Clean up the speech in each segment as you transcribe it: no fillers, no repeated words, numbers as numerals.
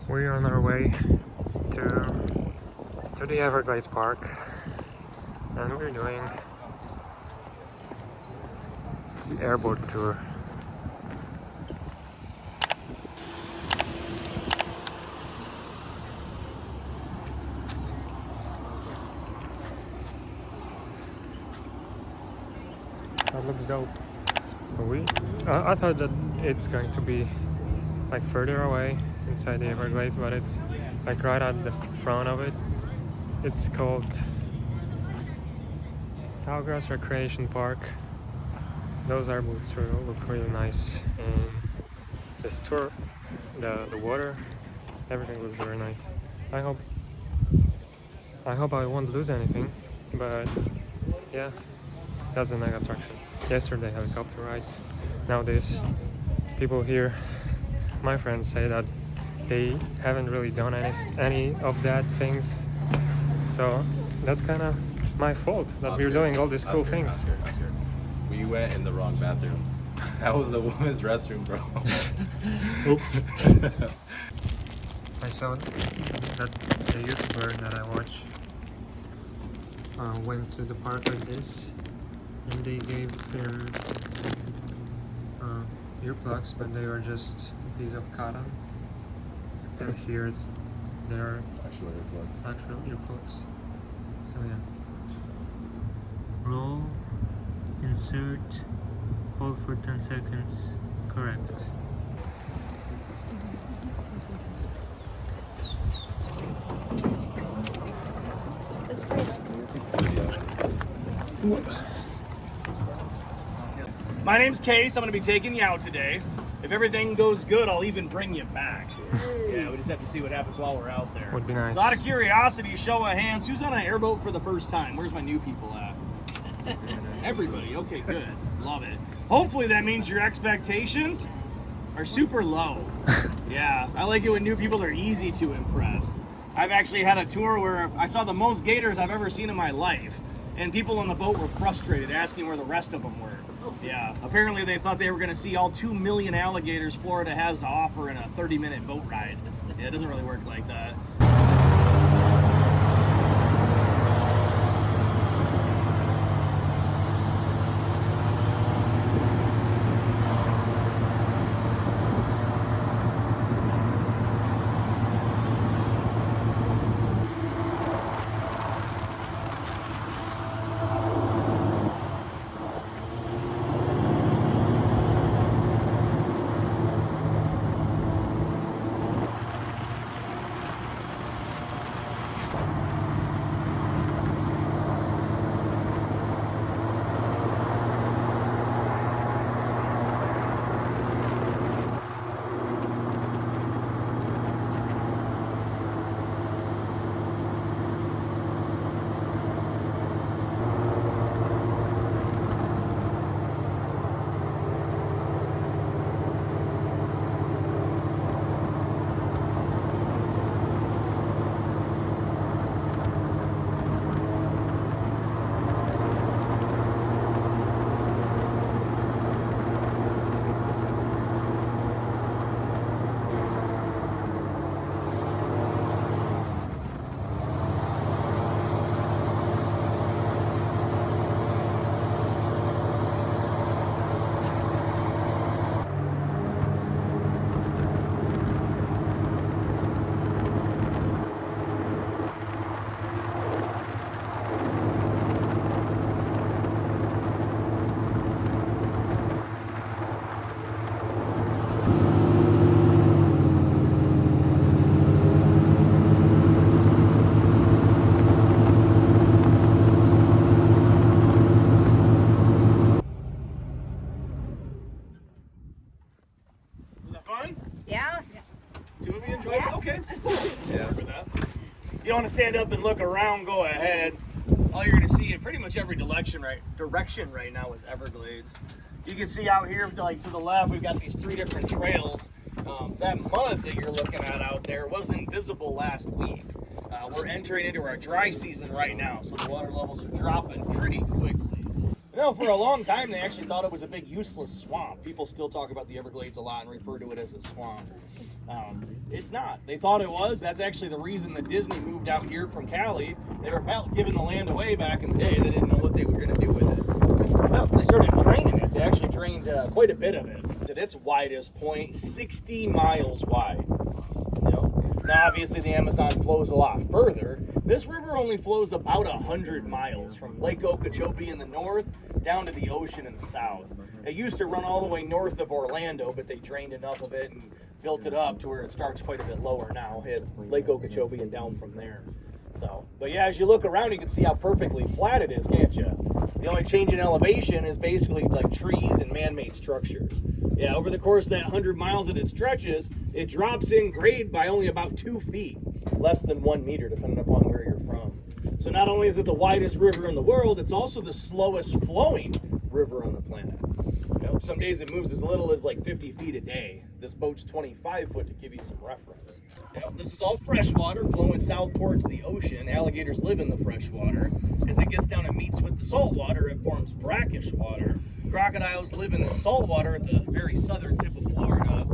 We're on our way to the Everglades Park, and we're doing the Airboat tour. That looks dope. I thought that it's going to be like further away inside the Everglades, but it's like right at the front of it. It's called Sawgrass Recreation Park. Those airboats look really nice, and this tour, the water, everything looks very nice. I hope I won't lose anything, but yeah, that's the next attraction. Yesterday helicopter ride. Now this. People here, my friends, say that they haven't really done any of that things, so that's kind of my fault that we're doing all these cool things. Oscar. We went in the wrong bathroom. That was the women's restroom, bro. Oops. I saw that the YouTuber that I watch went to the park like this, and they gave him earplugs, but they were just a piece of cotton. And here they're Actual earplugs. actual earplugs. So yeah. Roll, insert, hold for 10 seconds. Correct. My name's Case. I'm going to be taking you out today. If everything goes good, I'll even bring you back. Yeah, we just have to see what happens while we're out there. Would be nice. So out of curiosity, show of hands, who's on an airboat for the first time? Where's my new people at? Everybody. Okay, good. Love it. Hopefully that means your expectations are super low. Yeah, I like it when new people are easy to impress. I've actually had a tour where I saw the most gators I've ever seen in my life, and people on the boat were frustrated, asking where the rest of them were. Yeah, apparently they thought they were going to see all 2 million alligators Florida has to offer in a 30-minute boat ride. Yeah, it doesn't really work like that. You don't want to stand up and look around, go ahead. All you're going to see in pretty much every direction right now is Everglades. You can see out here, like to the left, we've got these 3 different trails. That mud that you're looking at out there wasn't visible last week. We're entering into our dry season right now, so the water levels are dropping pretty quickly. You know, for a long time, they actually thought it was a big useless swamp. People still talk about the Everglades a lot and refer to it as a swamp. It's not. They thought it was. That's actually the reason that Disney moved out here from Cali. They were about giving the land away back in the day. They didn't know what they were going to do with it. Well, they started draining it. They actually drained quite a bit of it. At its widest point, 60 miles wide. You know? Now, obviously, the Amazon flows a lot further. This river only flows about 100 miles from Lake Okeechobee in the north down to the ocean in the south. It used to run all the way north of Orlando, but they drained enough of it and built it up to where it starts quite a bit lower now, hit Lake Okeechobee and down from there. So, but yeah, as you look around, you can see how perfectly flat it is, can't you? The only change in elevation is basically like trees and man-made structures. Yeah, over the course of that 100 miles that it stretches, it drops in grade by only about 2 feet, less than 1 meter, depending upon where you're from. So not only is it the widest river in the world, it's also the slowest flowing river on the planet. You know, some days it moves as little as like 50 feet a day. This boat's 25 foot to give you some reference. You know, this is all fresh water flowing south towards the ocean. Alligators live in the fresh water. As it gets down and meets with the salt water, it forms brackish water. Crocodiles live in the salt water at the very southern tip of Florida,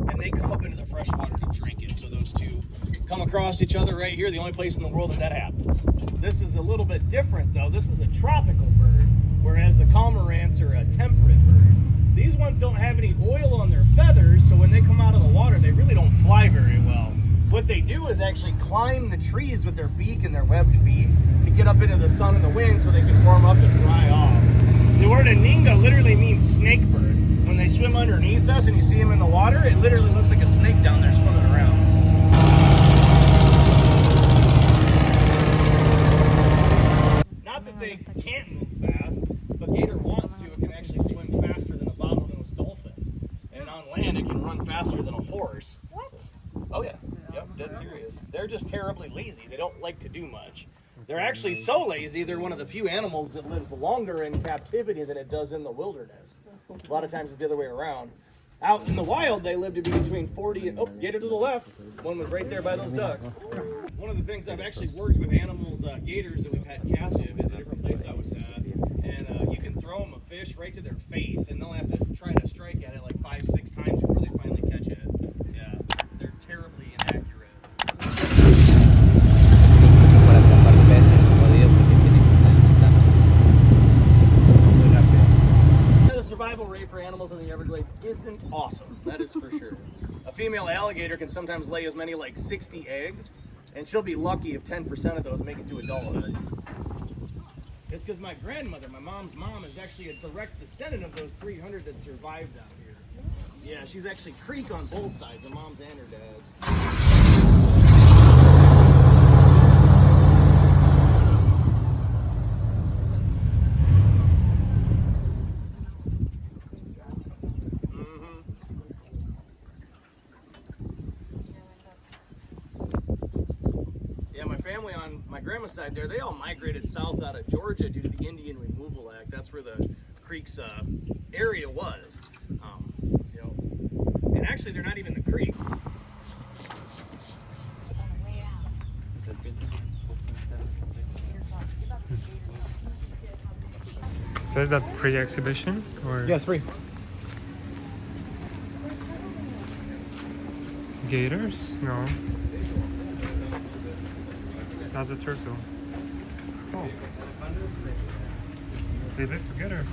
and they come up into the fresh water to drink it. So those two come across each other right here, the only place in the world that happens. This is a little bit different though. This is a tropical bird, whereas the cormorants are a temperate bird. These ones don't have any oil on their feathers, so when they come out of the water, they really don't fly very well. What they do is actually climb the trees with their beak and their webbed feet to get up into the sun and the wind so they can warm up and dry off. The word aninga literally means snake bird. When they swim underneath us and you see them in the water, it literally looks like a snake down there swimming around. Not that they can't move fast, but gator wants to. It can actually swim faster than a bottlenose dolphin. And on land, it can run faster than a horse. What? Oh yeah, yep, dead serious. They're just terribly lazy. They don't like to do much. They're actually so lazy, they're one of the few animals that lives longer in captivity than it does in the wilderness. A lot of times it's the other way around. Out in the wild, they live to be between 40 and, oh, gator to the left. One was right there by those ducks. One of the things I've actually worked with animals, gators that we've had captive at a different place I was at, and you can throw them a fish right to their face, and they'll have to try to strike at it like 5-6 times before they finally catch it. Yeah, they're terribly inaccurate. The survival rate for animals in the Everglades isn't awesome, that is for sure. A female alligator can sometimes lay as many like 60 eggs, and she'll be lucky if 10% of those make it to adulthood. It's because my grandmother, my mom's mom, is actually a direct descendant of those 300 that survived out here. Yeah, she's actually Creek on both sides, her mom's and her dad's. Family on my grandma's side there, they all migrated south out of Georgia due to the Indian Removal Act. That's where the Creek's area was. You know, and actually they're not even the Creek. So is that free exhibition or? Yeah, it's free. Gators? No. That's a turtle. Oh. They live together.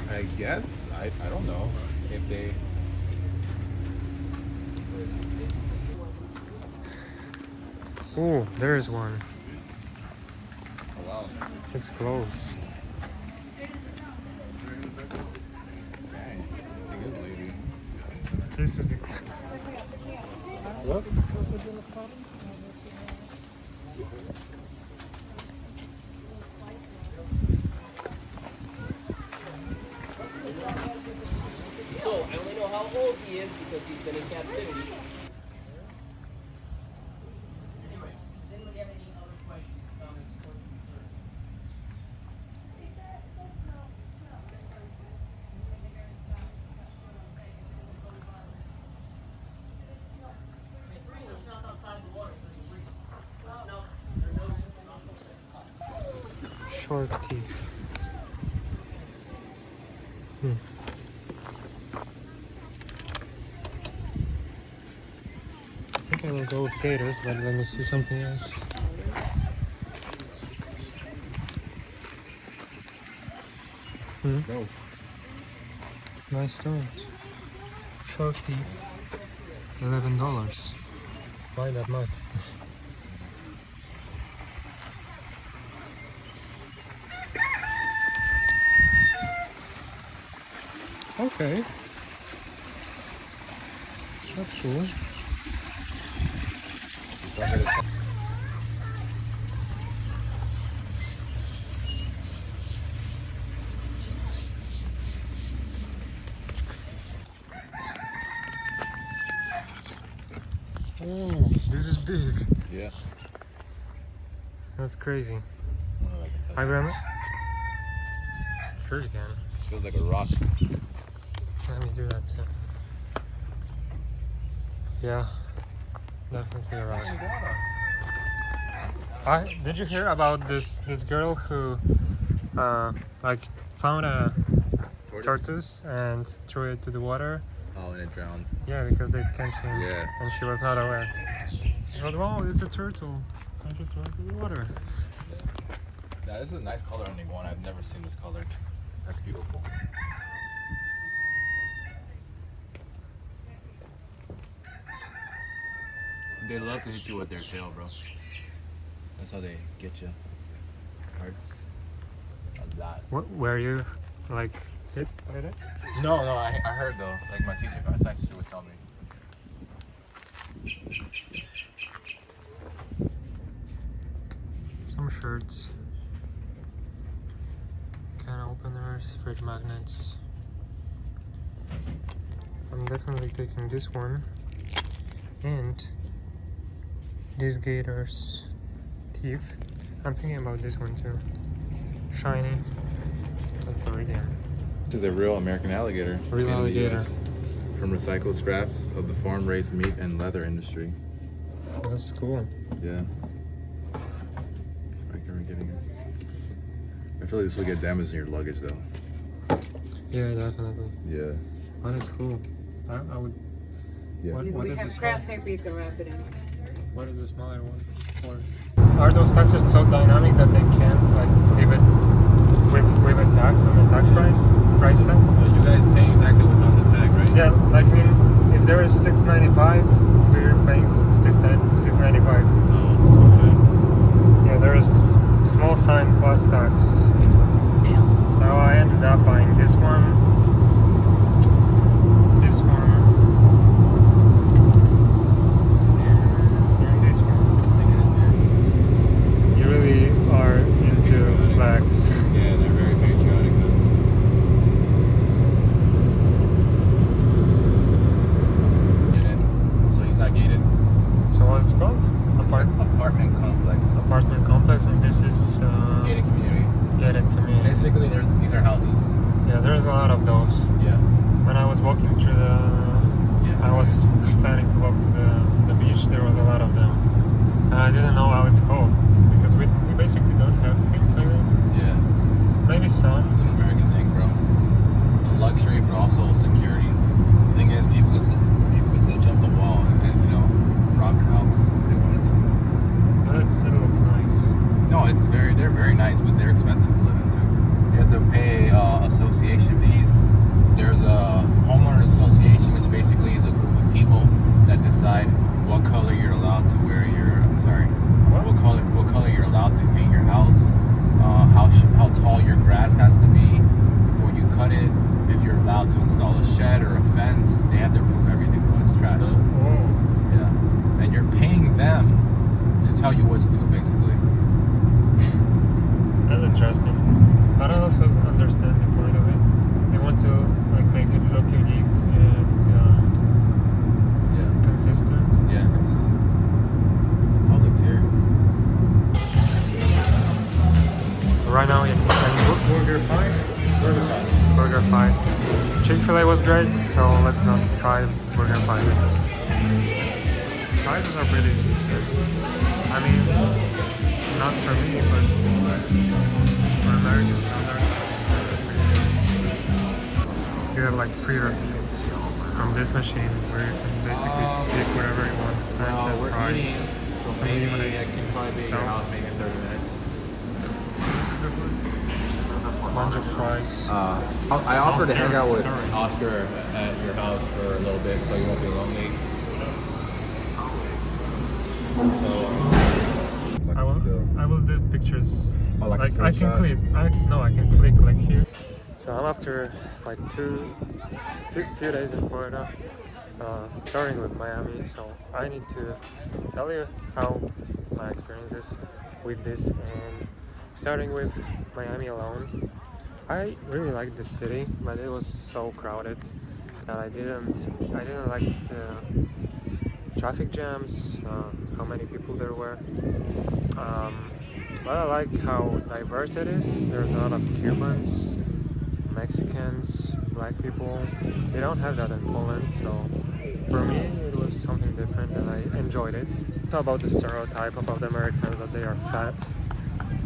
I guess. I don't know if they. Oh, there's one. Oh, wow. It's close. Dang. He is lazy. This is. What? So, I only know how old he is because he's been in captivity. Anyway, does anybody have any other questions, comments, or concerns? Their snouts outside the water, so you breathe. Their snouts, their nose, and nostrils. Short teeth. go with gators, but let me see something else. No. Nice stone. Shark teeth. $11. Why that much? Okay. That's cool. Oh, this is big. Yeah. That's crazy. I don't know if I can touch Hi, it. Grandma. Sure you can. Feels like a rock. Let me do that too. Yeah, definitely a rock. Did you hear about this girl who like found a tortoise and threw it to the water? Oh, and it drowned. Yeah, because they can't swim. Yeah. And she was not aware. She thought, wow, it's a turtle. I should throw it to the water. Now, this is a nice color on the iguana. I've never seen this color. That's beautiful. They love to hit you with their tail, bro. That's how they get you. Hurts a lot. What? Were you like hit by it? No, I heard though. Like my teacher, my science teacher would tell me. Some shirts, can openers, fridge magnets. I'm definitely taking this one and this gator's teeth. I'm thinking about this one too. Shiny and Floridian. This is a real American alligator. Real in the alligator. US, from recycled scraps of the farm-raised meat and leather industry. That's cool. Yeah. I feel like this would get damaged in your luggage though. Yeah, definitely. Yeah. Oh, that's cool. I would. Yeah. What We is have the scrap paper you can wrap it in. What is the smaller one for? Are those taxes so dynamic that they can't like leave it with a tax on the tag price tag? So you guys pay exactly what's on the tag, right? Yeah, like I mean, if there is $6.95, we're paying $6.95. Oh, okay. Yeah, there is small sign plus tax. Yeah. So I ended up buying this one, and this one. You really are into flags. Yeah, they're very patriotic though. So he's not gated. So what's it called? Apartment complex. Apartment complex, and this is Gated community. gated community. Basically, these are houses. Yeah, there's a lot of those. Yeah. When I was walking through I was planning to walk to the beach. There was a lot of them, and I didn't know how it's called because we basically don't have things like that. Yeah. Maybe some. It's an American thing, bro. A luxury, but also security. The thing is, people can still jump the wall and rob your house if they wanted to. But it still looks nice. No, they're very nice, but they're expensive to live in too. You have to pay association fees. There's a homeowners association, which basically is a group of people that decide what color you're allowed to wear what color you're allowed to paint your house, how tall your grass has to be before you cut it, if you're allowed to install a shed or a fence. They have to approve everything, but it's trash. Oh. Yeah. And you're paying them to tell you what to do, basically. That's interesting. But I also understand the point of it. They want to like make it look unique and consistent. Yeah, consistent. The public's here. Right now in Burgerfi. Burgerfi. Chick-fil-A was great, so let's not try this Burgerfi. Prices are pretty decent. I mean, not for me, but for American standards, you have like free refills. from this machine where you can basically pick whatever you want. Well, we're fries. eating, so Some maybe lemonade, I can probably be at your stout. house maybe in 30 minutes. Bunch of fries. I offered to hang out with Steroids. Oscar at your house for a little bit so you won't be lonely. So, I will do pictures. Oh, like a I can screenshot? click. I can click like here. So I'm after like few days in Florida, starting with Miami. So I need to tell you how my experience is with this, and starting with Miami alone. I really liked the city, but it was so crowded that I didn't like the traffic jams, how many people there were. But I like how diverse it is. There's a lot of Cubans, Mexicans, black people. They don't have that in Poland, so for me it was something different and I enjoyed it. Talk about the stereotype about the Americans that they are fat.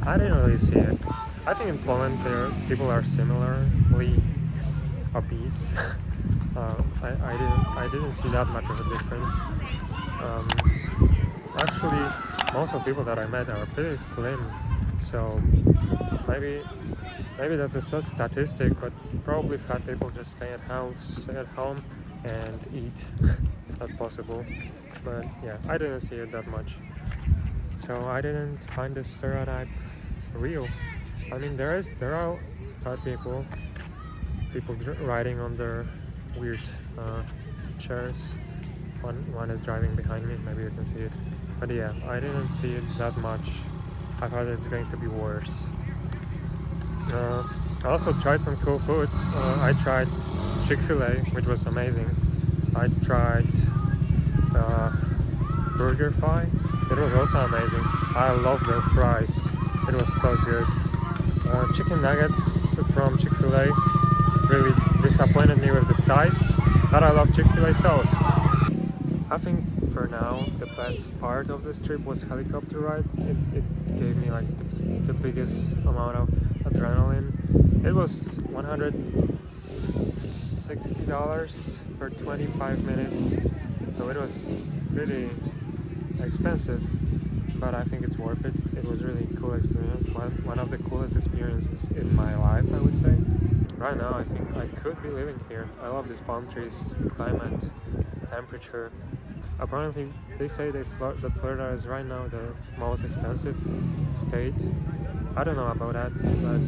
I didn't really see it. I think in Poland people are similarly obese. I didn't see that much of a difference. Actually, most of the people that I met are pretty slim, so maybe that's a statistic, but probably fat people just stay at home and eat. That's possible, but yeah, I didn't see it that much, so I didn't find this stereotype real. I mean, there are fat people riding on their weird chairs. One is driving behind me, maybe you can see it. But yeah, I didn't see it that much. I thought it's going to be worse. I also tried some cool food. I tried Chick-fil-A, which was amazing. I tried Burgerfi. It was also amazing. I love their fries. It was so good. Chicken nuggets from Chick-fil-A really disappointed me with the size, but I love Chick-fil-A sauce. I think for now the best part of this trip was helicopter ride. It gave me like the biggest amount of adrenaline. It was $160 for 25 minutes, so it was really expensive, but I think it's worth it. It was really cool experience, one of the coolest experiences in my life, I would say. Right now I think I could be living here. I love these palm trees, the climate, temperature. Apparently they say that Florida is right now the most expensive state. I don't know about that, but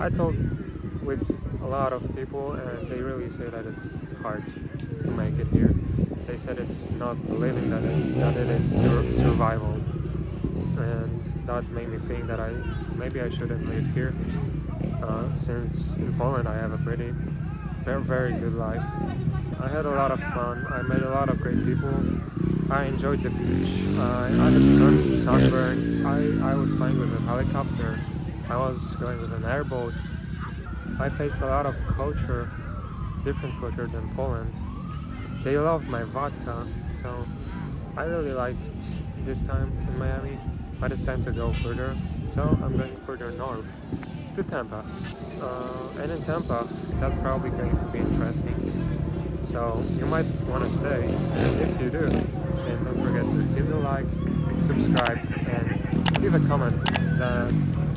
I talked with a lot of people and they really say that it's hard to make it here. They said it's not living, that it is survival, and that made me think that maybe I shouldn't live here, since in Poland I have a very good life. I had a lot of fun. I met a lot of great people. I enjoyed the beach. I had sunburns. I was flying with a helicopter. I was going with an airboat. I faced a lot of different culture than Poland. They loved my vodka, so I really liked this time in Miami. But it's time to go further, so I'm going further north to Tampa. And in Tampa, that's probably going to be interesting. So you might want to stay, and if you do, then don't forget to hit the like, subscribe, and leave a comment.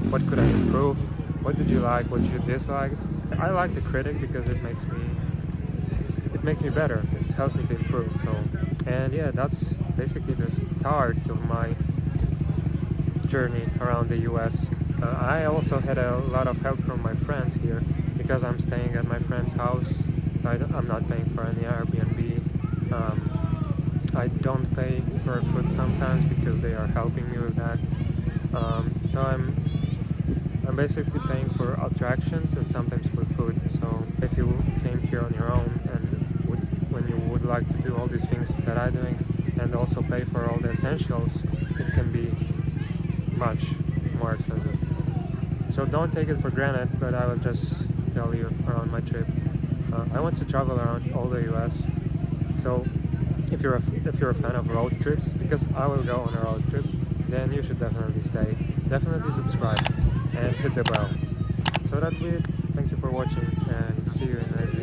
What could I improve? What did you like? What you disliked? I like the critic because it makes me better. It helps me to improve. So, and yeah, that's basically the start of my journey around the US. I also had a lot of help from my friends here because I'm staying at my friend's house. I'm not paying for any Airbnb. I don't pay for food sometimes because they are helping me with that. So I'm basically paying for attractions and sometimes for food. So if you came here on your own and when you would like to do all these things that I'm doing and also pay for all the essentials, it can be much more expensive. So don't take it for granted, but I will just tell you around my trip. I want to travel around all the US, so if you're a fan of road trips, because I will go on a road trip, then you should definitely stay. Definitely subscribe and hit the bell. So that'd be it. Thank you for watching and see you in the next video.